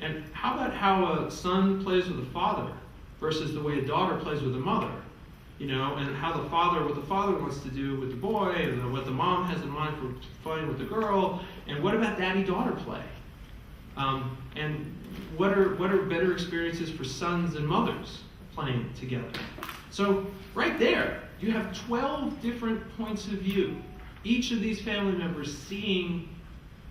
And how about how a son plays with a father versus the way a daughter plays with a mother? You know, and how what the father wants to do with the boy, and what the mom has in mind for playing with the girl, and what about daddy-daughter play? And what are better experiences for sons and mothers playing together? So right there, you have 12 different points of view. Each of these family members seeing,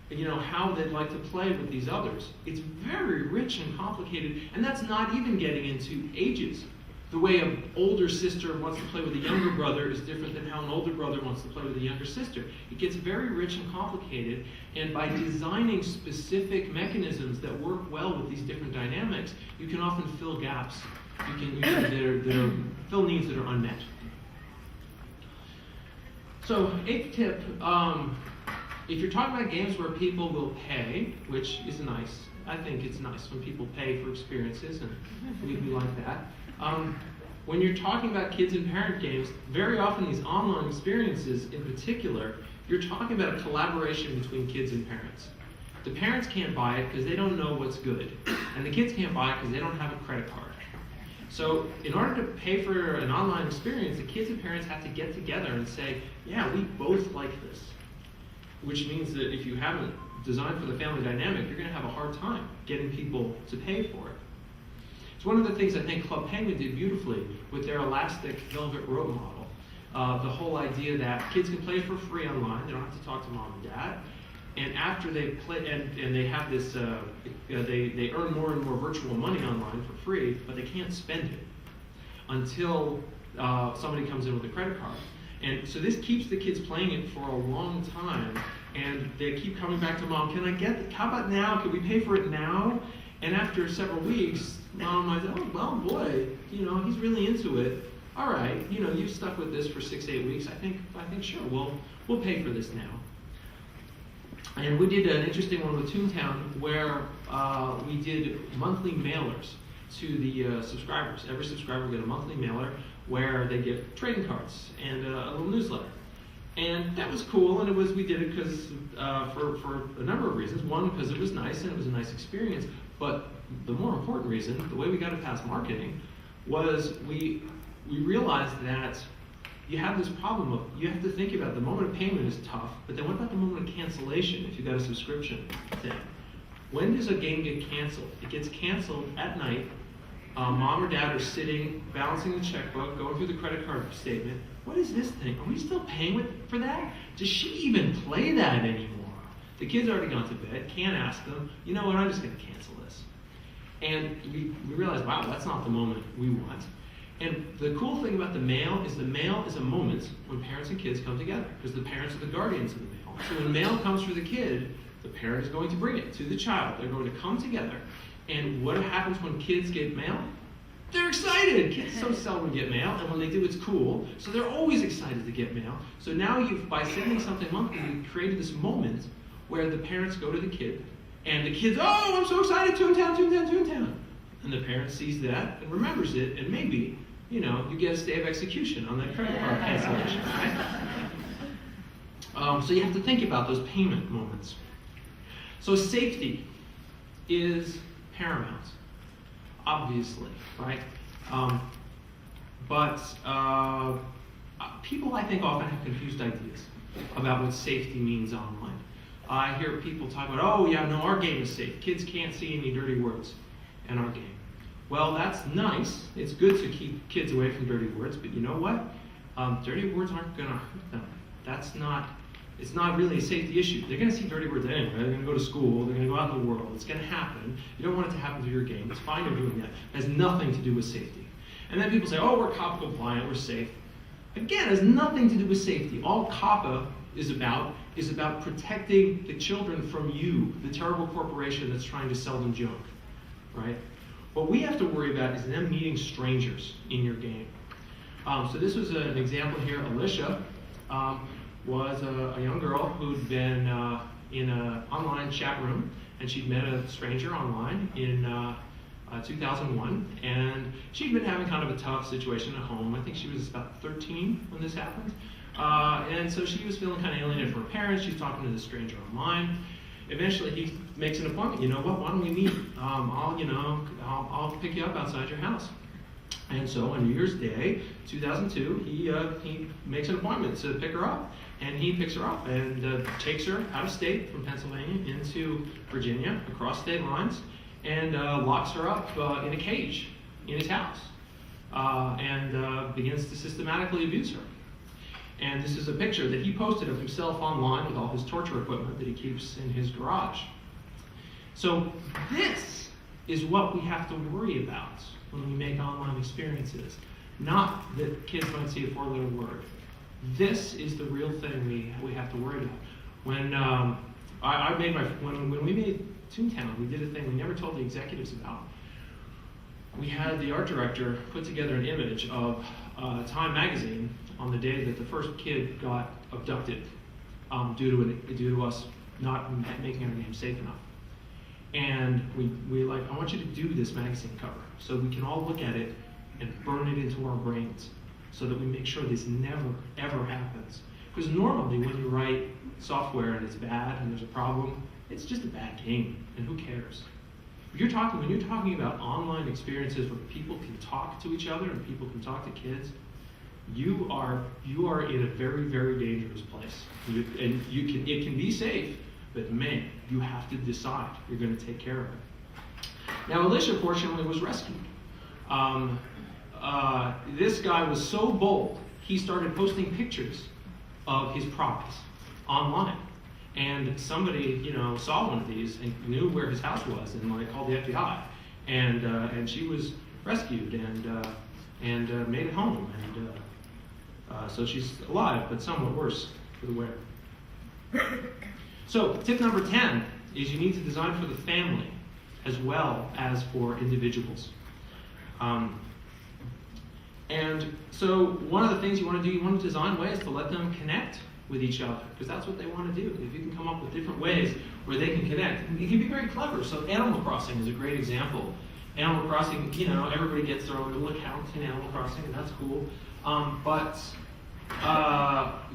you know, how they'd like to play with these others. It's very rich and complicated, and that's not even getting into ages. The way an older sister wants to play with a younger brother is different than how an older brother wants to play with a younger sister. It gets very rich and complicated, and by designing specific mechanisms that work well with these different dynamics, you can often fill gaps. You can fill needs that are unmet. So, 8th tip, if you're talking about games where people will pay, which is nice, I think it's nice when people pay for experiences, and we like that. When you're talking about kids and parent games, very often these online experiences in particular, you're talking about a collaboration between kids and parents. The parents can't buy it because they don't know what's good, and the kids can't buy it because they don't have a credit card. So in order to pay for an online experience, the kids and parents have to get together and say, yeah, we both like this. Which means that if you haven't designed for the family dynamic, you're going to have a hard time getting people to pay for it. It's one of the things I think Club Penguin did beautifully with their elastic velvet rope model. The whole idea that kids can play for free online, they don't have to talk to mom and dad, and after they play, and they have this, they earn more and more virtual money online for free, but they can't spend it until somebody comes in with a credit card. And so this keeps the kids playing it for a long time, and they keep coming back to mom, can I get it? How about now? Can we pay for it now? And after several weeks, mom might say, oh, well, boy, you know, he's really into it. All right, you know, you've stuck with this for 6 to 8 weeks. I think sure, we'll pay for this now. And we did an interesting one with Toontown where we did monthly mailers to the subscribers. Every subscriber would get a monthly mailer where they get trading cards and a little newsletter. And that was cool, and we did it because for a number of reasons. One, because it was nice and it was a nice experience. But the more important reason, the way we got it past marketing, was we realized that you have this problem of, you have to think about the moment of payment is tough, but then what about the moment of cancellation if you got a subscription thing? When does a game get canceled? It gets canceled at night. Mom or dad are sitting, balancing the checkbook, going through the credit card statement. What is this thing? Are we still paying for that? Does she even play that anymore? The kid's already gone to bed, can't ask them, you know what, I'm just going to cancel this. And we realized, wow, that's not the moment we want. And the cool thing about the mail is a moment when parents and kids come together, because the parents are the guardians of the mail. So when mail comes for the kid, the parent is going to bring it to the child. They're going to come together. And what happens when kids get mail? They're excited. Kids so seldom get mail, and when they do, it's cool. So they're always excited to get mail. So now by sending something monthly, you've created this moment where the parents go to the kid, and the kid's, oh, I'm so excited, Toontown, Toontown, Toontown. And the parent sees that and remembers it, and maybe, you know, you get a stay of execution on that credit card cancellation, right? So you have to think about those payment moments. So safety is paramount, obviously, right? But people, I think, often have confused ideas about what safety means online. I hear people talk about, oh yeah, no, our game is safe. Kids can't see any dirty words in our game. Well, that's nice. It's good to keep kids away from dirty words, but you know what? Dirty words aren't going to hurt them. It's not really a safety issue. They're going to see dirty words anyway. They're going to go to school. They're going to go out in the world. It's going to happen. You don't want it to happen to your game. It's fine they're doing that. It has nothing to do with safety. And then people say, oh, we're COPPA compliant, we're safe. Again, it has nothing to do with safety. All COPPA is about protecting the children from you, the terrible corporation that's trying to sell them junk, right? What we have to worry about is them meeting strangers in your game. So this was an example here. Alicia was a young girl who'd been in an online chat room, and she'd met a stranger online in 2001, and she'd been having kind of a tough situation at home. I think she was about 13 when this happened. And so she was feeling kind of alienated from her parents. She's talking to this stranger online. eventually he makes an appointment. You know what? Why don't we meet? I'll pick you up outside your house. And so on New Year's Day, 2002, he makes an appointment to pick her up. And he picks her up and takes her out of state from Pennsylvania into Virginia, across state lines, and locks her up in a cage in his house and begins to systematically abuse her. And this is a picture that he posted of himself online with all his torture equipment that he keeps in his garage. So this is what we have to worry about when we make online experiences. Not that kids might see a four-letter word. This is the real thing we have to worry about. When when we made Toontown, we did a thing we never told the executives about. We had the art director put together an image of Time magazine on the day that the first kid got abducted due to us not making our name safe enough. And we like, I want you to do this magazine cover so we can all look at it and burn it into our brains so that we make sure this never, ever happens. Because normally when you write software and it's bad and there's a problem, it's just a bad game, and who cares? When you're talking about online experiences where people can talk to each other and people can talk to kids, you are in a very, very dangerous place. It can be safe, but man, you have to decide you're going to take care of it. Now, Alicia, fortunately, was rescued. This guy was so bold, he started posting pictures of his prize online. And somebody, saw one of these and knew where his house was and called the FBI. And she was rescued and made it home. And so she's alive, but somewhat worse for the wear. So tip number 10 is you need to design for the family as well as for individuals. And so one of the things you want to design ways to let them connect with each other, because that's what they want to do. If you can come up with different ways where they can connect, it can be very clever. So Animal Crossing is a great example. Animal Crossing, everybody gets their own little account in Animal Crossing, and that's cool. But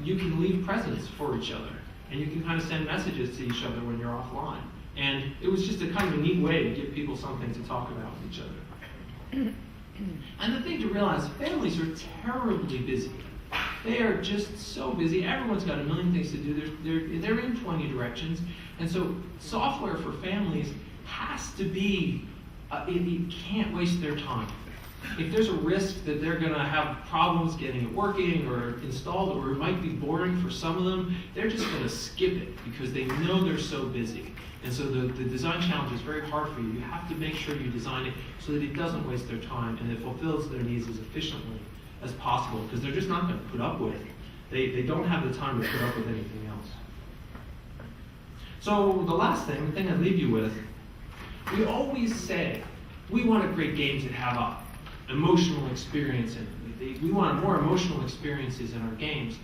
you can leave presents for each other, and you can kind of send messages to each other when you're offline. And it was just a kind of a neat way to give people something to talk about with each other. And the thing to realize, families are terribly busy. They are just so busy. Everyone's got a million things to do. They're in 20 directions. And so software for families has to be, you can't waste their time. If there's a risk that they're going to have problems getting it working or installed, or it might be boring for some of them, they're just going to skip it because they know they're so busy. And so the design challenge is very hard for you. You have to make sure you design it so that it doesn't waste their time and it fulfills their needs as efficiently as possible, because they're just not going to put up with it. They don't have the time to put up with anything else. So the last thing, the thing I leave you with, we always say we want to create games that have an emotional experience in it. We want more emotional experiences in our games.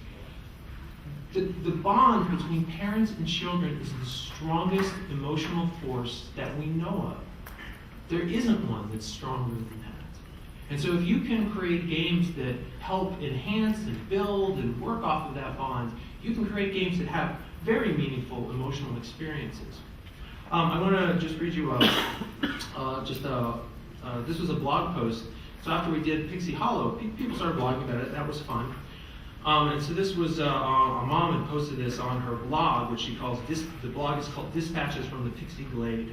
The bond between parents and children is the strongest emotional force that we know of. There isn't one that's stronger than that. And so if you can create games that help enhance and build and work off of that bond, you can create games that have very meaningful emotional experiences. I want to just read you this was a blog post. So after we did Pixie Hollow, people started blogging about it. That was fun. And so this was, a mom had posted this on her blog, which she calls, the blog is called Dispatches from the Pixie Glade.